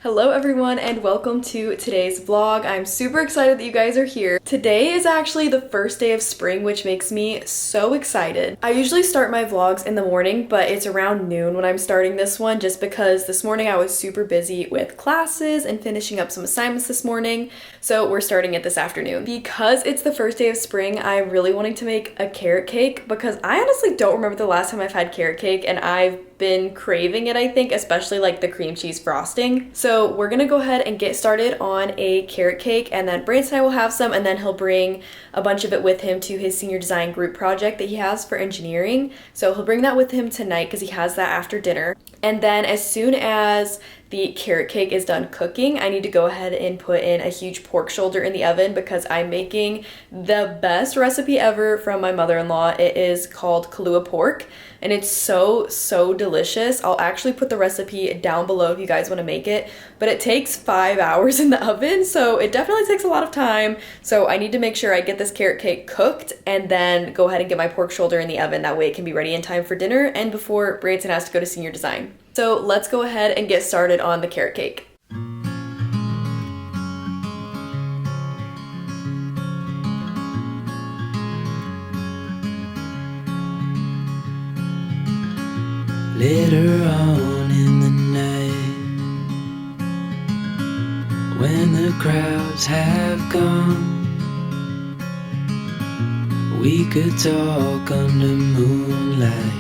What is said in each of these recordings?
Hello everyone and welcome to today's vlog. I'm super excited that you guys are here. Today is actually the first day of spring, which makes me so excited. I usually start my vlogs in the morning, but it's around noon when I'm starting this one just because this morning I was super busy with classes and finishing up some assignments this morning. So we're starting it this afternoon. Because it's the first day of spring, I'm really wanting to make a carrot cake because I honestly don't remember the last time I've had carrot cake and I've been craving it, I think, especially like the cream cheese frosting. So we're gonna go ahead and get started on a carrot cake, and then Branson and I will have some, and then he'll bring a bunch of it with him to his senior design group project that he has for engineering. So he'll bring that with him tonight because he has that after dinner. And then as soon as the carrot cake is done cooking, I need to go ahead and put in a huge pork shoulder in the oven because I'm making the best recipe ever from my mother-in-law. It is called Kahlua pork and it's so delicious. I'll actually put the recipe down below if you guys want to make it, but it takes 5 hours in the oven, so it definitely takes a lot of time. So I need to make sure I get this carrot cake cooked and then go ahead and get my pork shoulder in the oven. That way it can be ready in time for dinner and before Branson has to go to senior design. So let's go ahead and get started on the carrot cake. Later on in the night, when the crowds have gone, we could talk under moonlight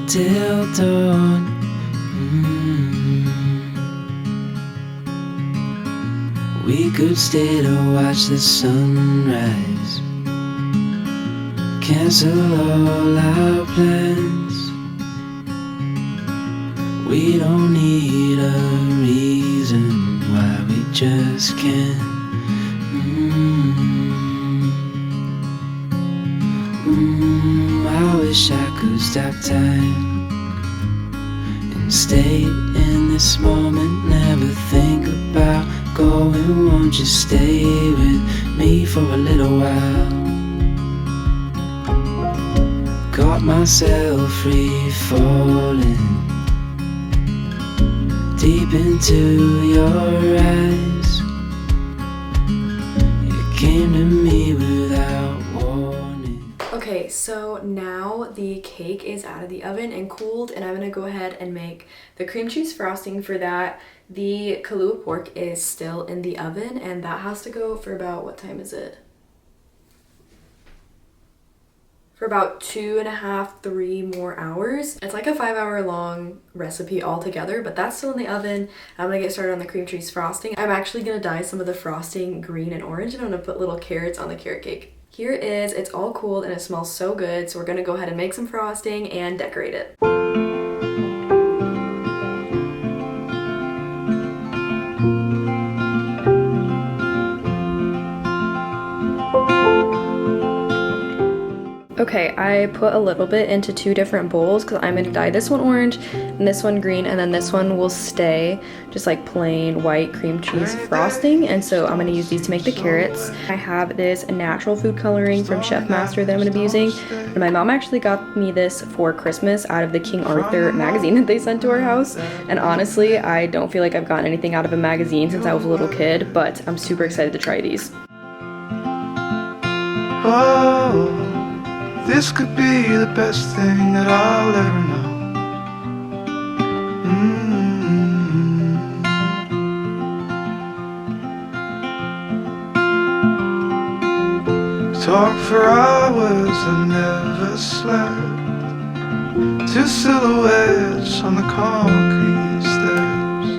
till dawn. We could stay to watch the sunrise, cancel all our plans. We don't need a reason why we just can't. I wish I could stop time and stay in this moment, never think about going. Won't you stay with me for a little while? Got myself free falling deep into your eyes. You came to me without warning. Okay, so now the cake is out of the oven and cooled, and I'm gonna go ahead and make the cream cheese frosting for that. The Kahlua pork is still in the oven, and that has to go for about, what time is it? For about 2.5, 3 more hours. It's like a 5-hour long recipe altogether, but that's still in the oven. I'm gonna get started on the cream cheese frosting. I'm actually gonna dye some of the frosting green and orange, and I'm gonna put little carrots on the carrot cake. Here it is, it's all cooled and it smells so good, so we're gonna go ahead and make some frosting and decorate it. Okay, I put a little bit into 2 different bowls because I'm gonna dye this one orange and this one green, and then this one will stay just like plain white cream cheese frosting, and so I'm gonna use these to make the carrots. I have this natural food coloring from Chef Master that I'm gonna be using, and my mom actually got me this for Christmas out of the King Arthur magazine that they sent to our house, and honestly, I don't feel like I've gotten anything out of a magazine since I was a little kid, but I'm super excited to try these. Oh, this could be the best thing that I'll ever know. Talk for hours and never slept. 2 silhouettes on the concrete steps.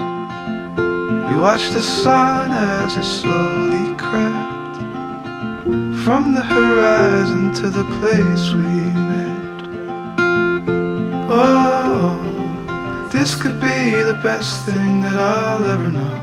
We watched the sun as it slowly crept from the horizon to the place we met. Oh, this could be the best thing that I'll ever know.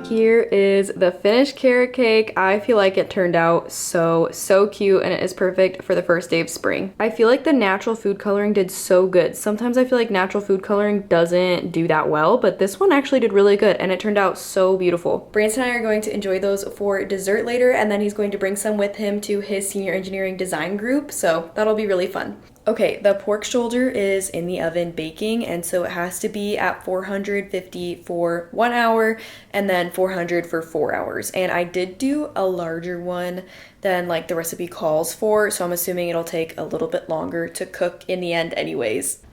Here here is the finished carrot cake. I feel like it turned out so cute, and it is perfect for the first day of spring. I feel like the natural food coloring did so good. Sometimes I feel like natural food coloring doesn't do that well, but this one actually did really good, and it turned out so beautiful. Branson and I are going to enjoy those for dessert later, and then he's going to bring some with him to his senior engineering design group, so that'll be really fun. Okay, the pork shoulder is in the oven baking, and so it has to be at 450 for 1 hour and then 400 for 4 hours. And I did do a larger one than like the recipe calls for, so I'm assuming it'll take a little bit longer to cook in the end anyways.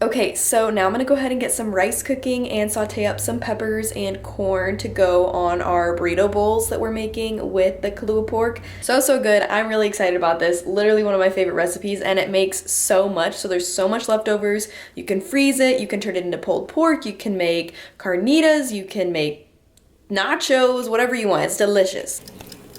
Okay, so now I'm gonna go ahead and get some rice cooking and saute up some peppers and corn to go on our burrito bowls that we're making with the Kahlua pork. So good. I'm really excited about this. Literally one of my favorite recipes, and it makes so much. So there's so much leftovers. You can freeze it, you can turn it into pulled pork, you can make carnitas, you can make nachos, whatever you want. It's delicious.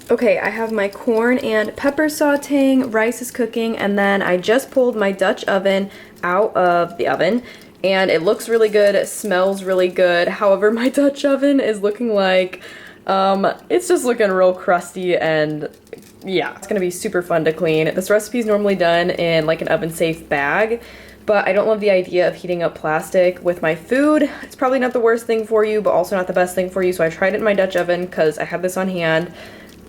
Okay, I have my corn and pepper sauteing, rice is cooking, and then I just pulled my Dutch oven out of the oven, and it looks really good, it smells really good. However, my Dutch oven is looking like, it's just looking real crusty, and yeah, it's gonna be super fun to clean. This recipe is normally done in like an oven-safe bag, but I don't love the idea of heating up plastic with my food. It's probably not the worst thing for you, but also not the best thing for you, so I tried it in my Dutch oven because I had this on hand.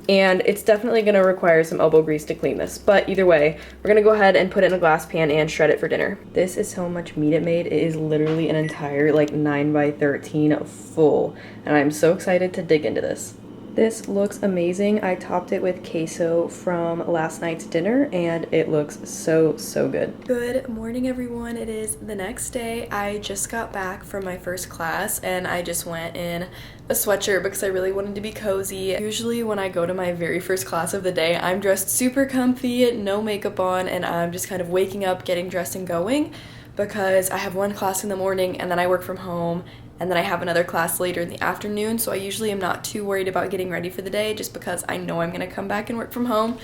And it's definitely gonna require some elbow grease to clean this. But either way, we're gonna go ahead and put it in a glass pan and shred it for dinner. This is how much meat it made. It is literally an entire like 9x13 full. And I'm so excited to dig into this. This looks amazing. I topped it with queso from last night's dinner, and it looks so good. Good morning, everyone. It is the next day. I just got back from my first class, and I just went in a sweatshirt because I really wanted to be cozy. Usually when I go to my very first class of the day, I'm dressed super comfy, no makeup on, and I'm just kind of waking up, getting dressed, and going, because I have one class in the morning and then I work from home, and then I have another class later in the afternoon, so I usually am not too worried about getting ready for the day just because I know I'm gonna come back and work from home.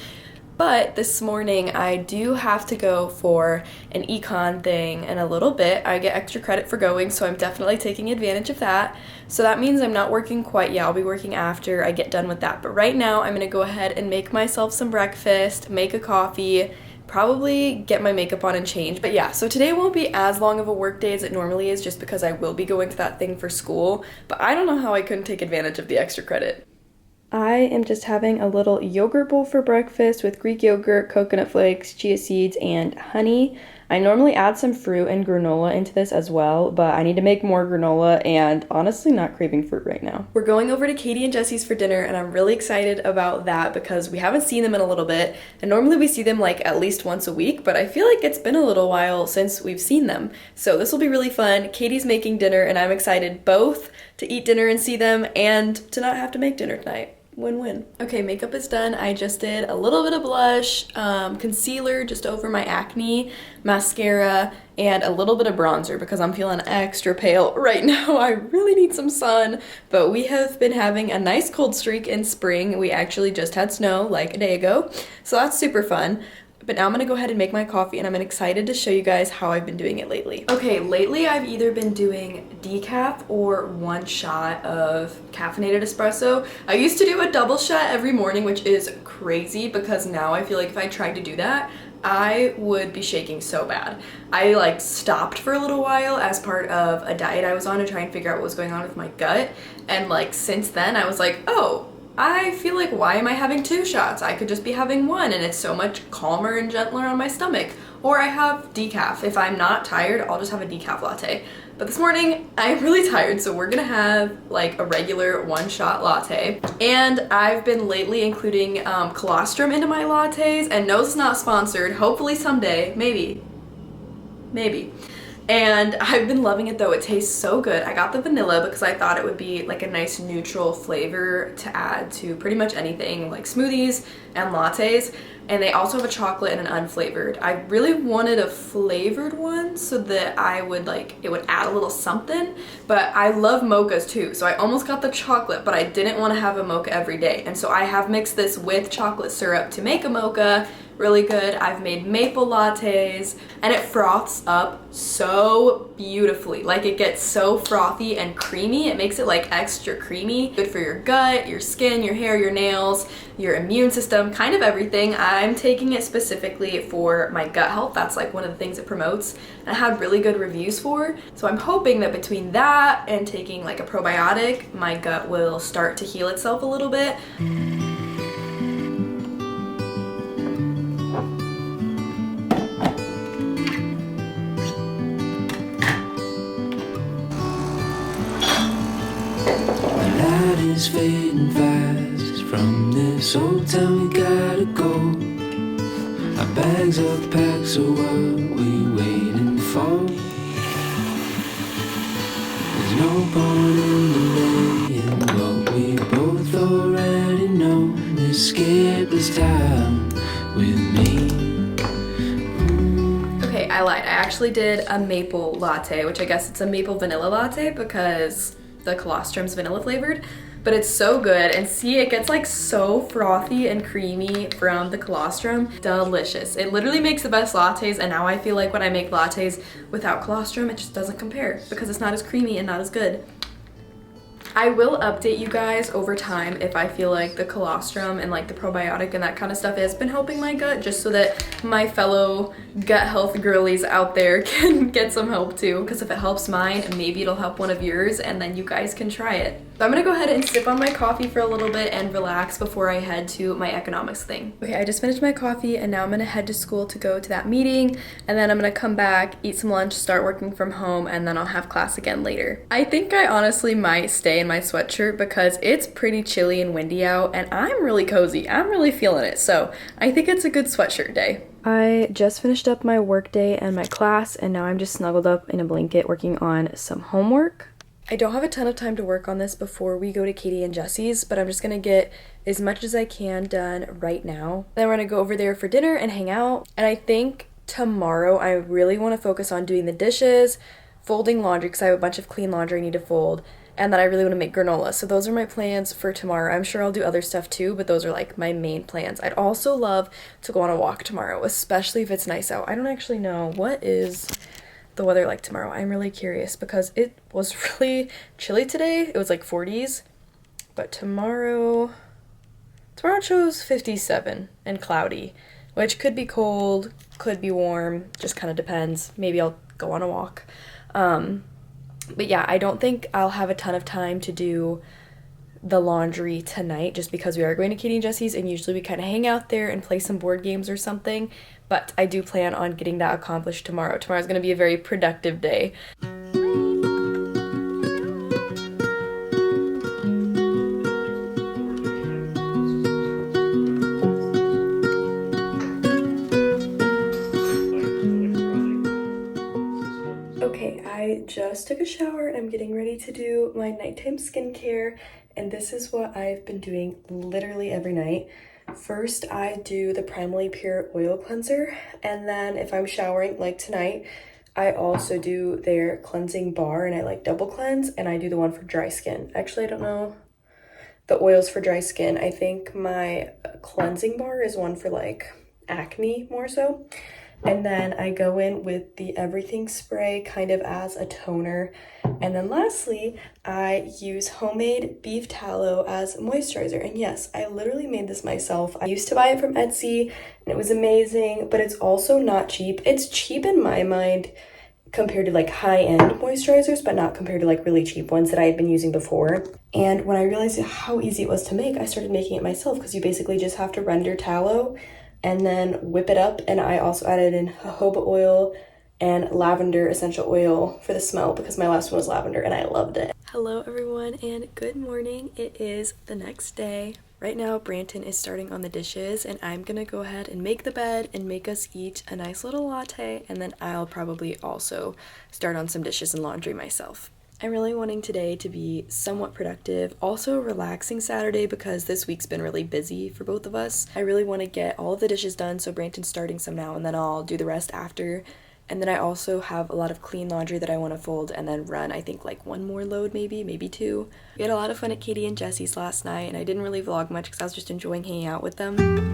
But this morning I do have to go for an econ thing in a little bit. I get extra credit for going, so I'm definitely taking advantage of that. So that means I'm not working quite yet. I'll be working after I get done with that. But right now I'm gonna go ahead and make myself some breakfast, make a coffee, probably get my makeup on and change. But yeah, so today won't be as long of a work day as it normally is just because I will be going to that thing for school. But I don't know how I couldn't take advantage of the extra credit. I am just having a little yogurt bowl for breakfast with Greek yogurt, coconut flakes, chia seeds, and honey. I normally add some fruit and granola into this as well, but I need to make more granola and honestly not craving fruit right now. We're going over to Katie and Jesse's for dinner, and I'm really excited about that because we haven't seen them in a little bit, and normally we see them like at least once a week, but I feel like it's been a little while since we've seen them. So this will be really fun. Katie's making dinner, and I'm excited both to eat dinner and see them and to not have to make dinner tonight. Win-win. Okay, makeup is done. I just did a little bit of blush, concealer just over my acne, mascara, and a little bit of bronzer because I'm feeling extra pale right now. I really need some sun, but we have been having a nice cold streak in spring. We actually just had snow like a day ago, so that's super fun. But now I'm gonna go ahead and make my coffee, and I'm excited to show you guys how I've been doing it lately. Okay, lately I've either been doing decaf or one shot of caffeinated espresso. I used to do a double shot every morning, which is crazy because now I feel like if I tried to do that, I would be shaking so bad. I like stopped for a little while as part of a diet I was on to try and figure out what was going on with my gut. And like since then I was like, oh, I feel like, why am I having 2 shots? I could just be having 1, and it's so much calmer and gentler on my stomach. Or I have decaf. If I'm not tired, I'll just have a decaf latte. But this morning, I'm really tired, so we're gonna have like a regular 1-shot latte. And I've been lately including colostrum into my lattes, and no, it's not sponsored. Hopefully someday, maybe. And I've been loving it though. It tastes so good. I got the vanilla because I thought it would be like a nice neutral flavor to add to pretty much anything like smoothies and lattes. And they also have a chocolate and an unflavored. I really wanted a flavored one so that I would it would add a little something, but I love mochas too. So I almost got the chocolate, but I didn't want to have a mocha every day. And so I have mixed this with chocolate syrup to make a mocha. Really good. I've made maple lattes and it froths up so beautifully. Like it gets so frothy and creamy. It makes it like extra creamy. Good for your gut, your skin, your hair, your nails, your immune system, kind of everything. I'm taking it specifically for my gut health. That's like one of the things it promotes and I had really good reviews for. So I'm hoping that between that and taking like a probiotic, my gut will start to heal itself a little bit. Is fading fast. From this old town we gotta go. Our bags are packed, so what we waiting for? There's no point in delaying what we both already know. Escape this time with me. Okay, I lied. I actually did a maple latte, which I guess it's a maple vanilla latte because the colostrum's vanilla flavored. But it's so good, and see, it gets like so frothy and creamy from the colostrum. Delicious. It literally makes the best lattes, and now I feel like when I make lattes without colostrum, it just doesn't compare because it's not as creamy and not as good. I will update you guys over time if I feel like the colostrum and like the probiotic and that kind of stuff has been helping my gut, just so that my fellow gut health girlies out there can get some help too. Because if it helps mine, maybe it'll help one of yours and then you guys can try it. So I'm gonna go ahead and sip on my coffee for a little bit and relax before I head to my economics thing. Okay, I just finished my coffee and now I'm gonna head to school to go to that meeting, and then I'm gonna come back, eat some lunch, start working from home, and then I'll have class again later. I think I honestly might stay in my sweatshirt because it's pretty chilly and windy out and I'm really cozy. I'm really feeling it, so I think it's a good sweatshirt day. I just finished up my work day and my class, and now I'm just snuggled up in a blanket working on some homework. I don't have a ton of time to work on this before we go to Katie and Jesse's, but I'm just gonna get as much as I can done right now. Then we're gonna go over there for dinner and hang out. And I think tomorrow I really wanna focus on doing the dishes, folding laundry, because I have a bunch of clean laundry I need to fold, and then I really wanna make granola. So those are my plans for tomorrow. I'm sure I'll do other stuff too, but those are like my main plans. I'd also love to go on a walk tomorrow, especially if it's nice out. I don't actually know what is the weather like tomorrow. I'm really curious because it was really chilly today. It was like 40s, but tomorrow it shows 57 and cloudy, which could be cold, could be warm, just kind of depends. Maybe I'll go on a walk. But yeah, I don't think I'll have a ton of time to do the laundry tonight just because we are going to Katie and Jesse's, and usually we kind of hang out there and play some board games or something. But I do plan on getting that accomplished tomorrow. Tomorrow's going to be a very productive day. Okay, I just took a shower and I'm getting ready to do my nighttime skincare, and this is what I've been doing literally every night. First, I do the Primally Pure Oil Cleanser, and then if I'm showering like tonight, I also do their cleansing bar, and I like double cleanse, and I do the one for dry skin. Actually, I don't know the oils for dry skin. I think my cleansing bar is one for like acne more so. And then I go in with the Everything Spray kind of as a toner. And then lastly, I use homemade beef tallow as moisturizer. And yes, I literally made this myself. I used to buy it from Etsy and it was amazing, but it's also not cheap. It's cheap in my mind compared to like high-end moisturizers, but not compared to like really cheap ones that I had been using before. And when I realized how easy it was to make, I started making it myself, because you basically just have to render tallow and then whip it up. And I also added in jojoba oil and lavender essential oil for the smell, because my last one was lavender and I loved it. Hello everyone and good morning. It is the next day. Right now Branton is starting on the dishes, and I'm gonna go ahead and make the bed and make us each a nice little latte, and then I'll probably also start on some dishes and laundry myself. I'm really wanting today to be somewhat productive, also a relaxing Saturday because this week's been really busy for both of us. I really want to get all of the dishes done, so Branton's starting some now and then I'll do the rest after. And then I also have a lot of clean laundry that I want to fold and then run, I think like one more load maybe two. We had a lot of fun at Katie and Jesse's last night and I didn't really vlog much because I was just enjoying hanging out with them.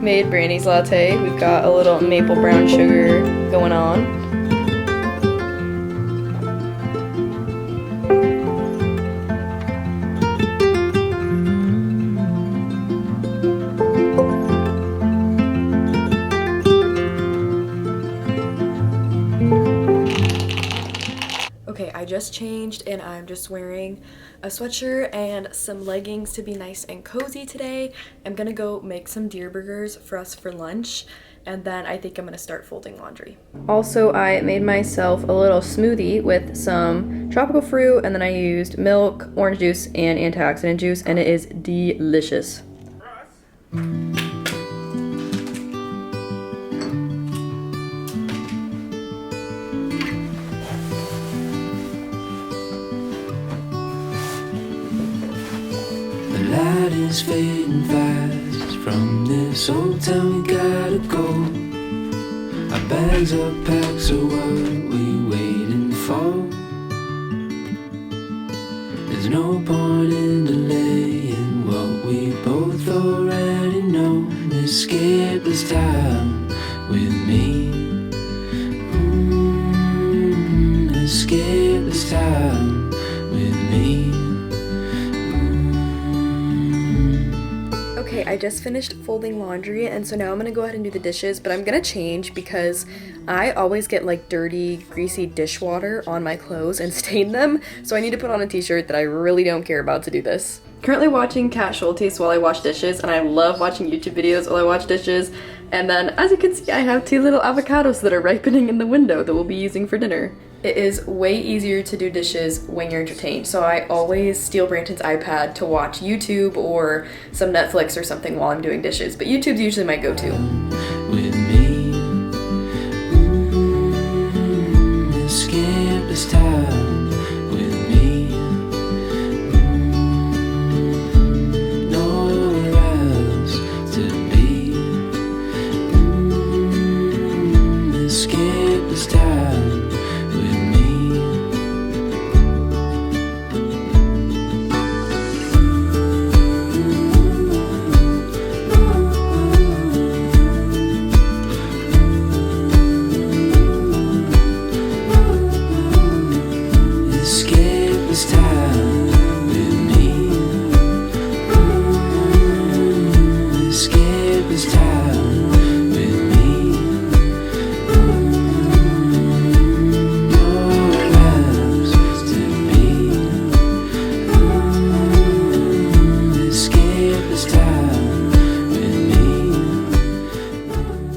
Made Brandy's latte. We've got a little maple brown sugar going on. Okay, I just changed and I'm just wearing a sweatshirt and some leggings to be nice and cozy today. I'm gonna go make some deer burgers for us for lunch and then I think I'm gonna start folding laundry. Also, I made myself a little smoothie with some tropical fruit and then I used milk, orange juice, and antioxidant juice and it is delicious. The light is fading fast. From this old town we gotta go. Our bags are packed, so what we waiting for? There's no point in delaying what we both already know. Escape this time with me. Escape this time with me. Okay, I just finished folding laundry and so now I'm gonna go ahead and do the dishes, but I'm gonna change because I always get like dirty, greasy dishwater on my clothes and stain them, so I need to put on a t-shirt that I really don't care about to do this. Currently watching Kat Schulte's while I wash dishes, and I love watching YouTube videos while I wash dishes, and then as you can see I have 2 little avocados that are ripening in the window that we'll be using for dinner. It is way easier to do dishes when you're entertained, so I always steal Branton's iPad to watch YouTube or some Netflix or something while I'm doing dishes, but YouTube's usually my go-to. With me, escape this time with me. Nowhere else to be. Escape this time.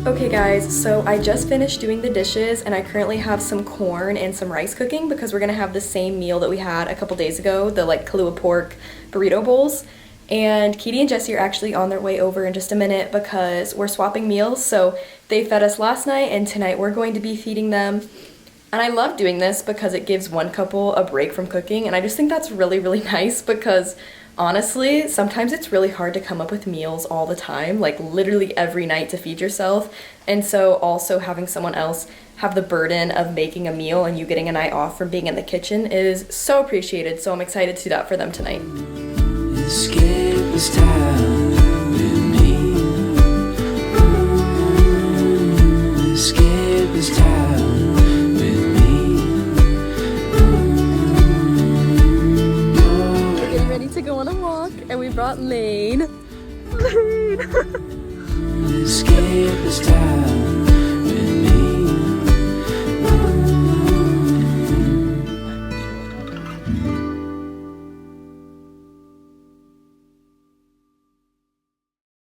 Okay guys, so I just finished doing the dishes and I currently have some corn and some rice cooking because we're gonna have the same meal that we had a couple days ago, the like Kahlua pork burrito bowls. And Katie and Jesse are actually on their way over in just a minute because we're swapping meals. So they fed us last night and tonight we're going to be feeding them. And I love doing this because it gives one couple a break from cooking, and I just think that's really, really nice because honestly, sometimes it's really hard to come up with meals all the time, like literally every night to feed yourself. And so also having someone else have the burden of making a meal and you getting a night off from being in the kitchen is so appreciated. So I'm excited to do that for them tonight. Escape this time with me. Escape this time with me. We're getting ready to go on a walk and we brought Lane. Lane! Escape this time.